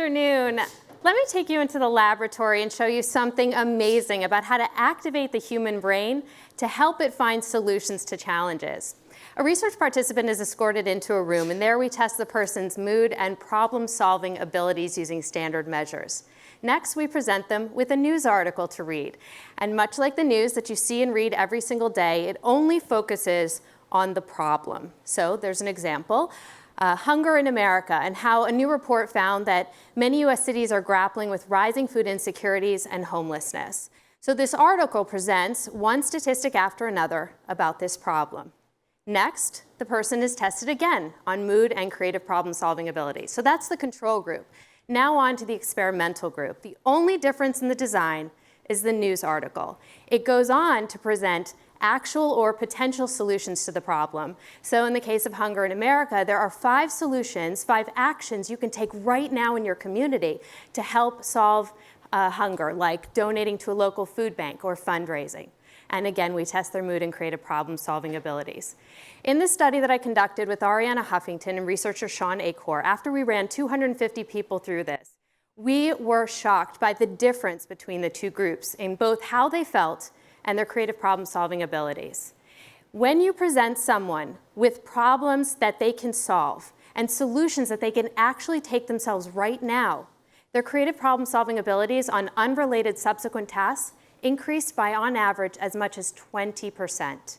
afternoon. Let me take you into the laboratory and show you something amazing about how to activate the human brain to help it find solutions to challenges. A research participant is escorted into a room, and there we test the person's mood and problem-solving abilities using standard measures. Next, we present them with a news article to read. And much like the news that you see and read every single day, it only focuses on the problem. So there's an example. Hunger in America, and how a new report found that many US cities are grappling with rising food insecurities and homelessness. So this article presents one statistic after another about this problem. Next, the person is tested again on mood and creative problem-solving abilities. So that's the control group. Now on to the experimental group. The only difference in the design is the news article. It goes on to present actual or potential solutions to the problem. So in the case of Hunger in America, there are 5 solutions, 5 actions you can take right now in your community to help solve hunger, like donating to a local food bank or fundraising. And again, we test their mood and creative problem-solving abilities. In this study that I conducted with Arianna Huffington and researcher Sean Acor, after we ran 250 people through this, we were shocked by the difference between the two groups in both how they felt and their creative problem-solving abilities. When you present someone with problems that they can solve and solutions that they can actually take themselves right now, their creative problem-solving abilities on unrelated subsequent tasks increased by, on average, as much as 20%.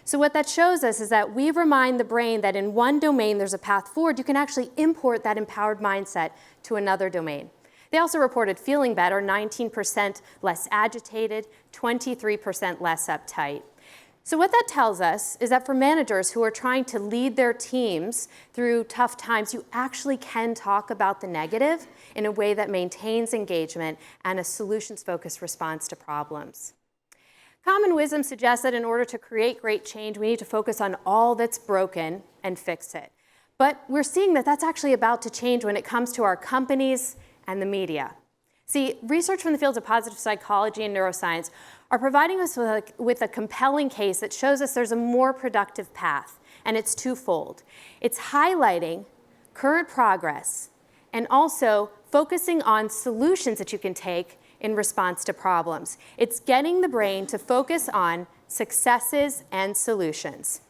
So what that shows us is that we remind the brain that in one domain there's a path forward. You can actually import that empowered mindset to another domain. They also reported feeling better, 19% less agitated, 23% less uptight. So what that tells us is that for managers who are trying to lead their teams through tough times, you actually can talk about the negative in a way that maintains engagement and a solutions-focused response to problems. Common wisdom suggests that in order to create great change, we need to focus on all that's broken and fix it. But we're seeing that that's actually about to change when it comes to our companies and the media. See, research from the fields of positive psychology and neuroscience are providing us with a compelling case that shows us there's a more productive path, and it's twofold. It's highlighting current progress and also focusing on solutions that you can take in response to problems. It's getting the brain to focus on successes and solutions.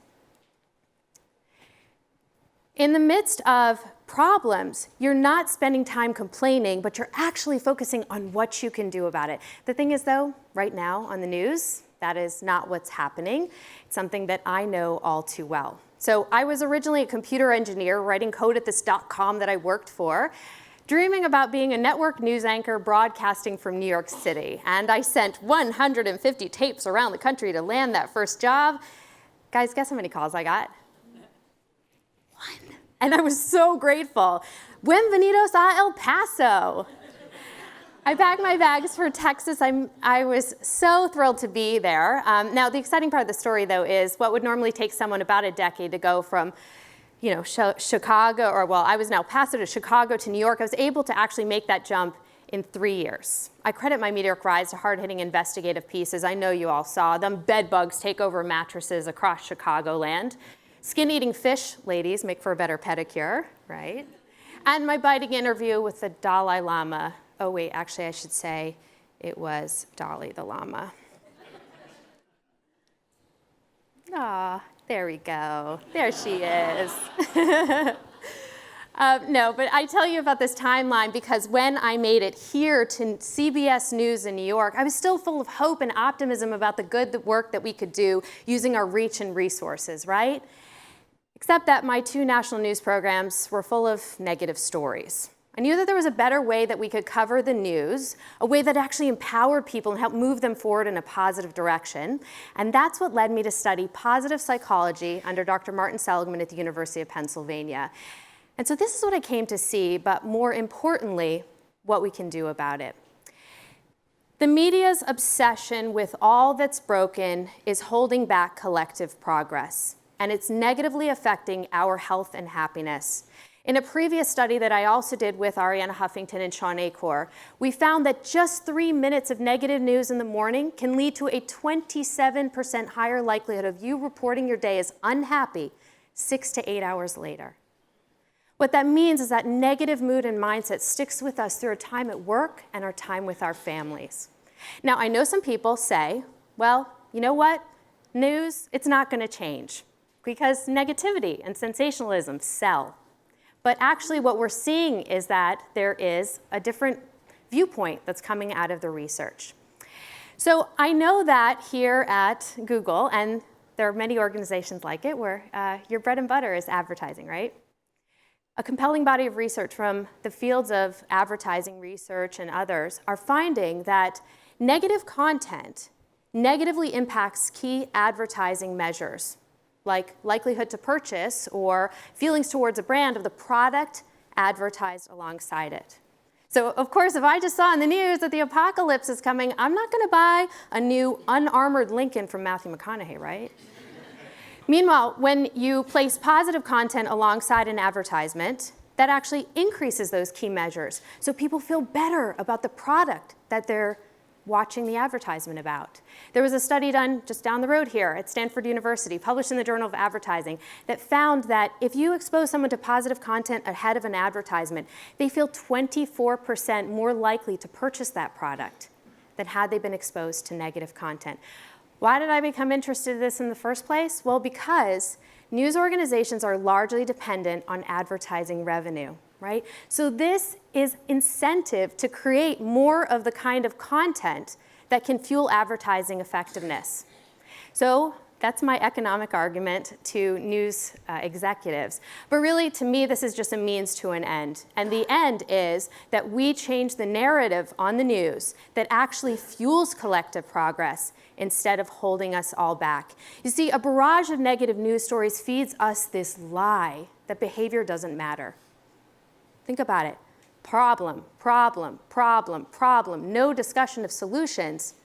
In the midst of problems, you're not spending time complaining, but you're actually focusing on what you can do about it. The thing is, though, right now on the news, that is not what's happening. It's something that I know all too well. So I was originally a computer engineer writing code at this .com that I worked for, dreaming about being a network news anchor broadcasting from New York City. And I sent 150 tapes around the country to land that first job. Guys, guess how many calls I got? 1. And I was so grateful. Bienvenidos a El Paso. I packed my bags for Texas. I was so thrilled to be there. Now, the exciting part of the story, though, is what would normally take someone about a decade to go from Chicago, I was in El Paso to Chicago to New York. I was able to actually make that jump in 3 years. I credit my meteoric rise to hard-hitting investigative pieces. I know you all saw them. Bed bugs take over mattresses across Chicagoland. Skin-eating fish, ladies, make for a better pedicure, right? And my biting interview with the Dalai Lama. Oh, wait, actually, I should say it was Dolly the Llama. Ah, there we go. There she is. No, but I tell you about this timeline because when I made it here to CBS News in New York, I was still full of hope and optimism about the good work that we could do using our reach and resources, right? Except that my 2 national news programs were full of negative stories. I knew that there was a better way that we could cover the news, a way that actually empowered people and helped move them forward in a positive direction. And that's what led me to study positive psychology under Dr. Martin Seligman at the University of Pennsylvania. And so this is what I came to see, but more importantly, what we can do about it. The media's obsession with all that's broken is holding back collective progress, and it's negatively affecting our health and happiness. In a previous study that I also did with Arianna Huffington and Sean Acor, we found that just 3 minutes of negative news in the morning can lead to a 27% higher likelihood of you reporting your day as unhappy 6 to 8 hours later. What that means is that negative mood and mindset sticks with us through our time at work and our time with our families. Now, I know some people say, well, you know what? News, it's not going to change because negativity and sensationalism sell. But actually what we're seeing is that there is a different viewpoint that's coming out of the research. So I know that here at Google, and there are many organizations like it where your bread and butter is advertising, right? A compelling body of research from the fields of advertising research and others are finding that negative content negatively impacts key advertising measures, like likelihood to purchase or feelings towards a brand of the product advertised alongside it. So of course, if I just saw in the news that the apocalypse is coming, I'm not going to buy a new unarmored Lincoln from Matthew McConaughey, right? Meanwhile, when you place positive content alongside an advertisement, that actually increases those key measures. So people feel better about the product that they're watching the advertisement about. There was a study done just down the road here at Stanford University, published in the Journal of Advertising, that found that if you expose someone to positive content ahead of an advertisement, they feel 24% more likely to purchase that product than had they been exposed to negative content. Why did I become interested in this in the first place? Well, because news organizations are largely dependent on advertising revenue, right? So this is incentive to create more of the kind of content that can fuel advertising effectiveness. So that's my economic argument to news executives. But really, to me, this is just a means to an end. And the end is that we change the narrative on the news that actually fuels collective progress instead of holding us all back. You see, a barrage of negative news stories feeds us this lie that behavior doesn't matter. Think about it. Problem, problem, problem, problem, no discussion of solutions.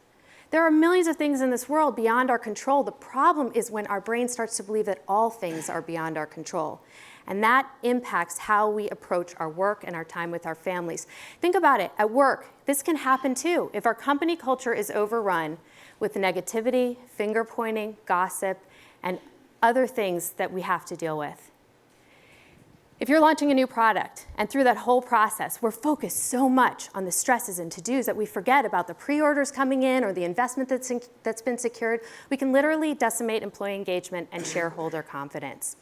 There are millions of things in this world beyond our control. The problem is when our brain starts to believe that all things are beyond our control. And that impacts how we approach our work and our time with our families. Think about it. At work, this can happen too. If our company culture is overrun with negativity, finger pointing, gossip, and other things that we have to deal with. If you're launching a new product, and through that whole process, we're focused so much on the stresses and to-dos that we forget about the pre-orders coming in or the investment that's been secured, we can literally decimate employee engagement and shareholder confidence.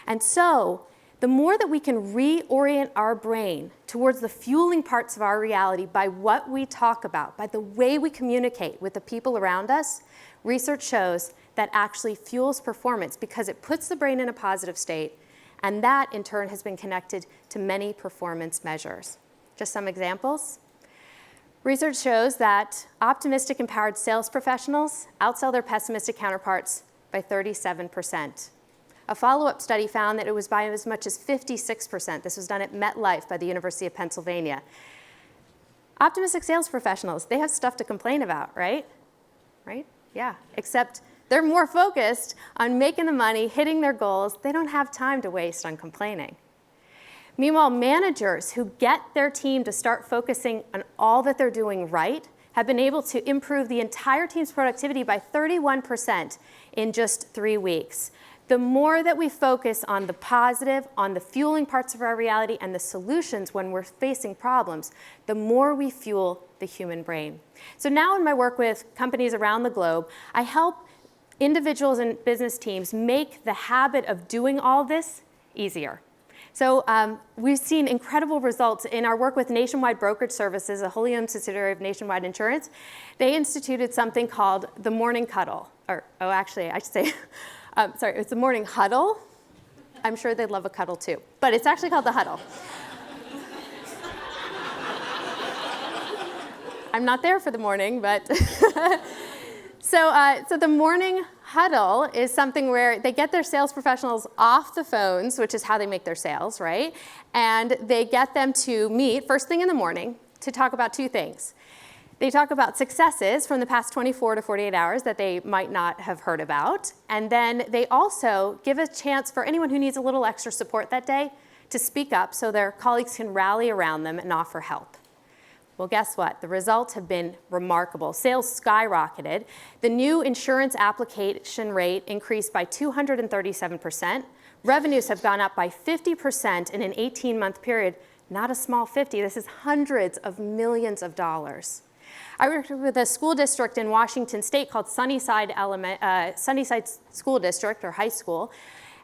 And so, the more that we can reorient our brain towards the fueling parts of our reality by what we talk about, by the way we communicate with the people around us, research shows that actually fuels performance because it puts the brain in a positive state. And that, in turn, has been connected to many performance measures. Just some examples. Research shows that optimistic, empowered sales professionals outsell their pessimistic counterparts by 37%. A follow-up study found that it was by as much as 56%. This was done at MetLife by the University of Pennsylvania. Optimistic sales professionals, they have stuff to complain about, right? Right? Yeah, except they're more focused on making the money, hitting their goals. They don't have time to waste on complaining. Meanwhile, managers who get their team to start focusing on all that they're doing right have been able to improve the entire team's productivity by 31% in just 3 weeks. The more that we focus on the positive, on the fueling parts of our reality and the solutions when we're facing problems, the more we fuel the human brain. So now in my work with companies around the globe, I help individuals and business teams make the habit of doing all this easier. So we've seen incredible results in our work with Nationwide Brokerage Services, a wholly owned subsidiary of Nationwide Insurance. They instituted something called the morning cuddle. Actually, I should say, it's the morning huddle. I'm sure they'd love a cuddle too, but it's actually called the huddle. I'm not there for the morning, but So the morning huddle is something where they get their sales professionals off the phones, which is how they make their sales, right? And they get them to meet first thing in the morning to talk about 2 things. They talk about successes from the past 24 to 48 hours that they might not have heard about. And then they also give a chance for anyone who needs a little extra support that day to speak up so their colleagues can rally around them and offer help. Well, guess what? The results have been remarkable. Sales skyrocketed. The new insurance application rate increased by 237%. Revenues have gone up by 50% in an 18-month period. Not a small 50, this is hundreds of millions of dollars. I worked with a school district in Washington State called Sunnyside School District, or high school,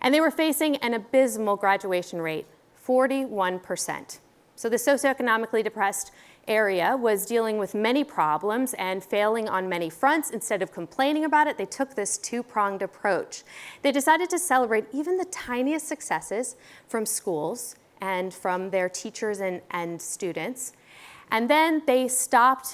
and they were facing an abysmal graduation rate, 41%. So the socioeconomically depressed area was dealing with many problems and failing on many fronts. Instead of complaining about it, they took this two-pronged approach. They decided to celebrate even the tiniest successes from schools and from their teachers and students. And then they stopped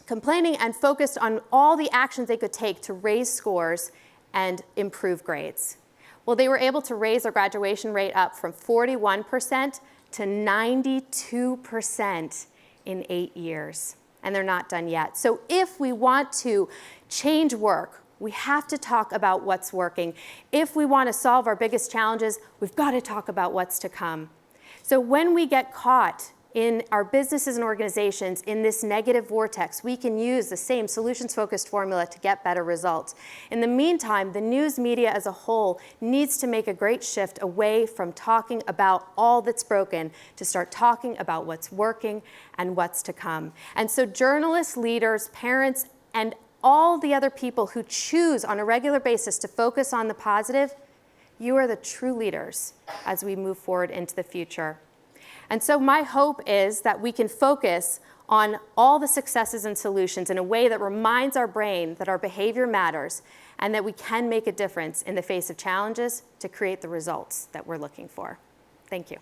complaining and focused on all the actions they could take to raise scores and improve grades. Well, they were able to raise their graduation rate up from 41% to 92% in 8 years. And they're not done yet. So if we want to change work, we have to talk about what's working. If we want to solve our biggest challenges, we've got to talk about what's to come. So when we get caught in our businesses and organizations in this negative vortex, we can use the same solutions-focused formula to get better results. In the meantime, the news media as a whole needs to make a great shift away from talking about all that's broken to start talking about what's working and what's to come. And so journalists, leaders, parents, and all the other people who choose on a regular basis to focus on the positive, you are the true leaders as we move forward into the future. And so my hope is that we can focus on all the successes and solutions in a way that reminds our brain that our behavior matters and that we can make a difference in the face of challenges to create the results that we're looking for. Thank you.